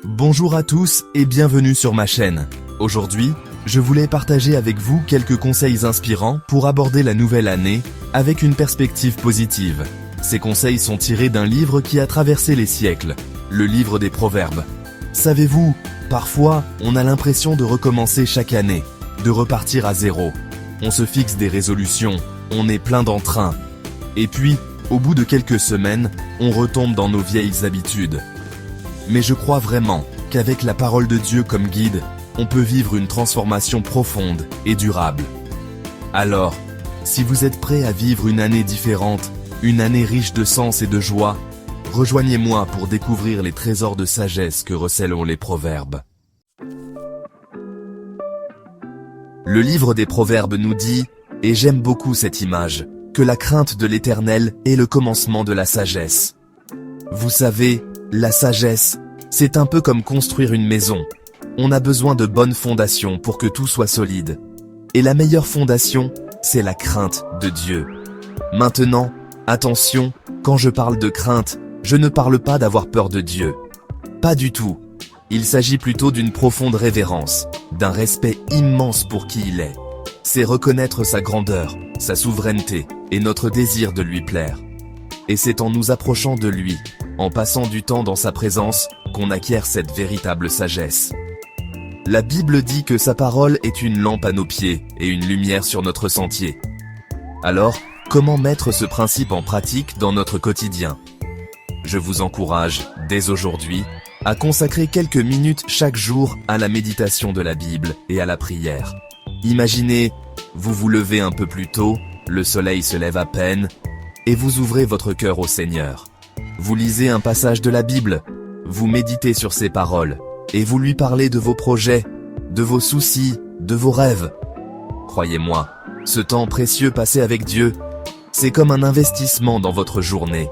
Bonjour à tous et bienvenue sur ma chaîne. Aujourd'hui, je voulais partager avec vous quelques conseils inspirants pour aborder la nouvelle année avec une perspective positive. Ces conseils sont tirés d'un livre qui a traversé les siècles, le livre des Proverbes. Savez-vous, parfois, on a l'impression de recommencer chaque année, de repartir à zéro. On se fixe des résolutions, on est plein d'entrain. Et puis, au bout de quelques semaines, on retombe dans nos vieilles habitudes. Mais je crois vraiment qu'avec la parole de Dieu comme guide, on peut vivre une transformation profonde et durable. Alors, si vous êtes prêt à vivre une année différente, une année riche de sens et de joie, rejoignez-moi pour découvrir les trésors de sagesse que recèlent les Proverbes. Le livre des Proverbes nous dit, et j'aime beaucoup cette image, que la crainte de l'Éternel est le commencement de la sagesse. Vous savez, la sagesse, c'est un peu comme construire une maison. On a besoin de bonnes fondations pour que tout soit solide. Et la meilleure fondation, c'est la crainte de Dieu. Maintenant, attention, quand je parle de crainte, je ne parle pas d'avoir peur de Dieu. Pas du tout. Il s'agit plutôt d'une profonde révérence, d'un respect immense pour qui il est. C'est reconnaître sa grandeur, sa souveraineté et notre désir de lui plaire. Et c'est en nous approchant de lui, en passant du temps dans sa présence, qu'on acquiert cette véritable sagesse. La Bible dit que sa parole est une lampe à nos pieds et une lumière sur notre sentier. Alors, comment mettre ce principe en pratique dans notre quotidien ? Je vous encourage, dès aujourd'hui, à consacrer quelques minutes chaque jour à la méditation de la Bible et à la prière. Imaginez, vous vous levez un peu plus tôt, le soleil se lève à peine, et vous ouvrez votre cœur au Seigneur. Vous lisez un passage de la Bible, vous méditez sur ses paroles, et vous lui parlez de vos projets, de vos soucis, de vos rêves. Croyez-moi, ce temps précieux passé avec Dieu, c'est comme un investissement dans votre journée.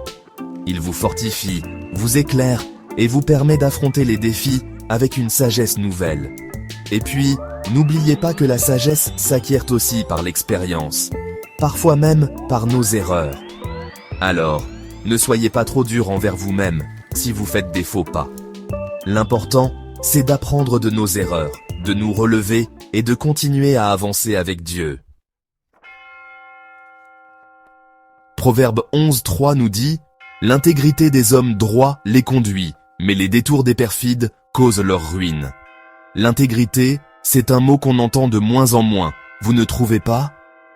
Il vous fortifie, vous éclaire, et vous permet d'affronter les défis avec une sagesse nouvelle. Et puis, n'oubliez pas que la sagesse s'acquiert aussi par l'expérience, parfois même par nos erreurs. Alors, ne soyez pas trop dur envers vous-même si vous faites des faux pas. L'important, c'est d'apprendre de nos erreurs, de nous relever et de continuer à avancer avec Dieu. Proverbe 11:3 nous dit « L'intégrité des hommes droits les conduit, mais les détours des perfides causent leur ruine. » L'intégrité, c'est un mot qu'on entend de moins en moins, vous ne trouvez pas ?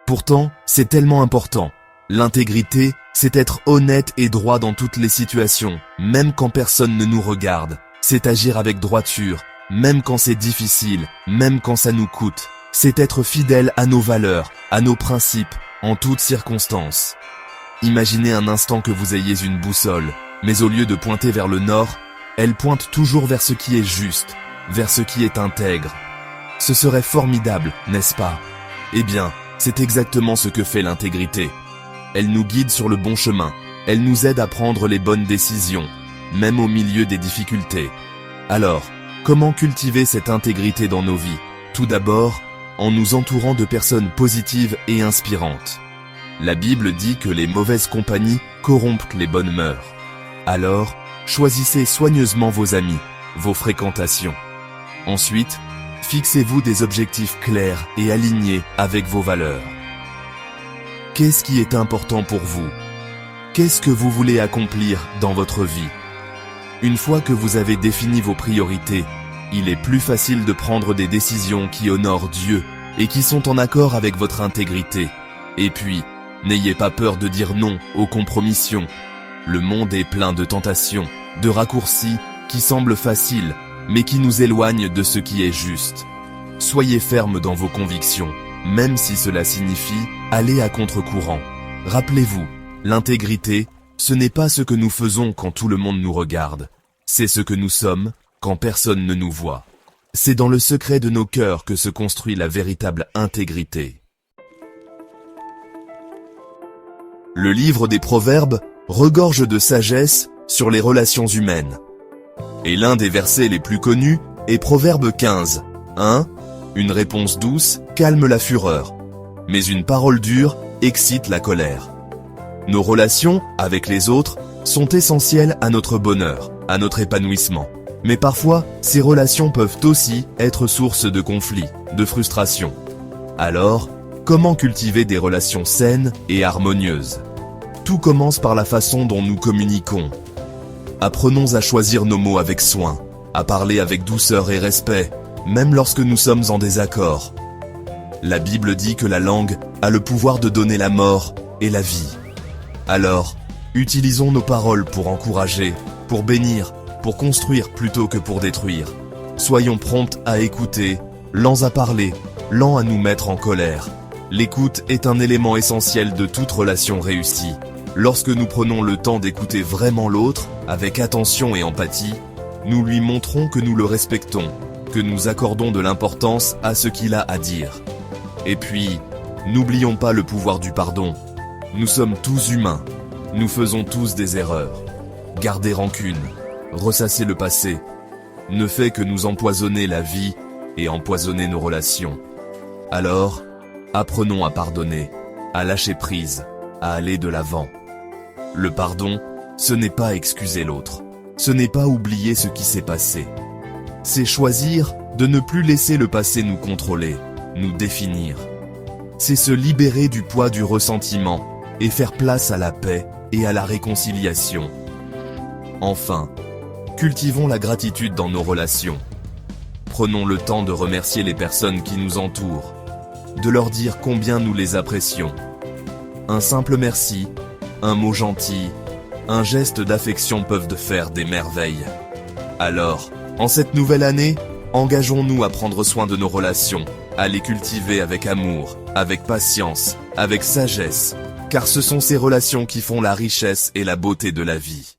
Pourtant, c'est tellement important. L'intégrité, c'est être honnête et droit dans toutes les situations, même quand personne ne nous regarde. C'est agir avec droiture, même quand c'est difficile, même quand ça nous coûte. C'est être fidèle à nos valeurs, à nos principes, en toutes circonstances. Imaginez un instant que vous ayez une boussole, mais au lieu de pointer vers le nord, elle pointe toujours vers ce qui est juste, vers ce qui est intègre. Ce serait formidable, n'est-ce pas ? Eh bien, c'est exactement ce que fait l'intégrité. Elle nous guide sur le bon chemin, elle nous aide à prendre les bonnes décisions, même au milieu des difficultés. Alors, comment cultiver cette intégrité dans nos vies ? Tout d'abord, en nous entourant de personnes positives et inspirantes. La Bible dit que les mauvaises compagnies corrompent les bonnes mœurs. Alors, choisissez soigneusement vos amis, vos fréquentations. Ensuite, fixez-vous des objectifs clairs et alignés avec vos valeurs. Qu'est-ce qui est important pour vous ? Qu'est-ce que vous voulez accomplir dans votre vie ? Une fois que vous avez défini vos priorités, il est plus facile de prendre des décisions qui honorent Dieu et qui sont en accord avec votre intégrité. Et puis, n'ayez pas peur de dire non aux compromissions. Le monde est plein de tentations, de raccourcis qui semblent faciles, mais qui nous éloignent de ce qui est juste. Soyez ferme dans vos convictions, même si cela signifie aller à contre-courant. Rappelez-vous, l'intégrité, ce n'est pas ce que nous faisons quand tout le monde nous regarde. C'est ce que nous sommes quand personne ne nous voit. C'est dans le secret de nos cœurs que se construit la véritable intégrité. Le livre des Proverbes regorge de sagesse sur les relations humaines. Et l'un des versets les plus connus est Proverbe 15, 1. Une réponse douce calme la fureur, mais une parole dure excite la colère. Nos relations avec les autres sont essentielles à notre bonheur, à notre épanouissement. Mais parfois, ces relations peuvent aussi être source de conflits, de frustration. Alors, comment cultiver des relations saines et harmonieuses? Tout commence par la façon dont nous communiquons. Apprenons à choisir nos mots avec soin, à parler avec douceur et respect, même lorsque nous sommes en désaccord. La Bible dit que la langue a le pouvoir de donner la mort et la vie. Alors, utilisons nos paroles pour encourager, pour bénir, pour construire plutôt que pour détruire. Soyons prompts à écouter, lents à parler, lents à nous mettre en colère. L'écoute est un élément essentiel de toute relation réussie. Lorsque nous prenons le temps d'écouter vraiment l'autre, avec attention et empathie, nous lui montrons que nous le respectons, que nous accordons de l'importance à ce qu'il a à dire. Et puis, n'oublions pas le pouvoir du pardon. Nous sommes tous humains, nous faisons tous des erreurs. Garder rancune, ressasser le passé, ne fait que nous empoisonner la vie et empoisonner nos relations. Alors, apprenons à pardonner, à lâcher prise, à aller de l'avant. Le pardon, ce n'est pas excuser l'autre, ce n'est pas oublier ce qui s'est passé. C'est choisir de ne plus laisser le passé nous contrôler, nous définir. C'est se libérer du poids du ressentiment et faire place à la paix et à la réconciliation. Enfin, cultivons la gratitude dans nos relations. Prenons le temps de remercier les personnes qui nous entourent, de leur dire combien nous les apprécions. Un simple merci, un mot gentil, un geste d'affection peuvent faire des merveilles. Alors, en cette nouvelle année, engageons-nous à prendre soin de nos relations, à les cultiver avec amour, avec patience, avec sagesse, car ce sont ces relations qui font la richesse et la beauté de la vie.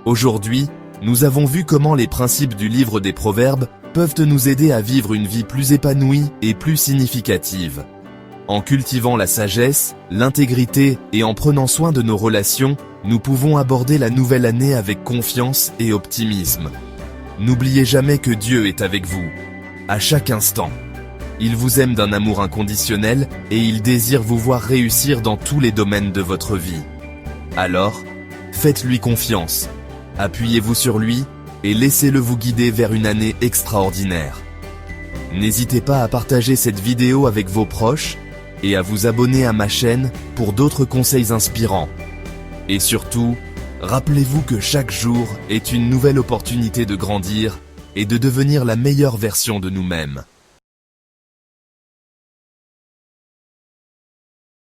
Aujourd'hui, nous avons vu comment les principes du livre des Proverbes peuvent nous aider à vivre une vie plus épanouie et plus significative. En cultivant la sagesse, l'intégrité et en prenant soin de nos relations, nous pouvons aborder la nouvelle année avec confiance et optimisme. N'oubliez jamais que Dieu est avec vous, à chaque instant. Il vous aime d'un amour inconditionnel et il désire vous voir réussir dans tous les domaines de votre vie. Alors, faites-lui confiance. Appuyez-vous sur lui et laissez-le vous guider vers une année extraordinaire. N'hésitez pas à partager cette vidéo avec vos proches et à vous abonner à ma chaîne pour d'autres conseils inspirants. Et surtout, rappelez-vous que chaque jour est une nouvelle opportunité de grandir et de devenir la meilleure version de nous-mêmes.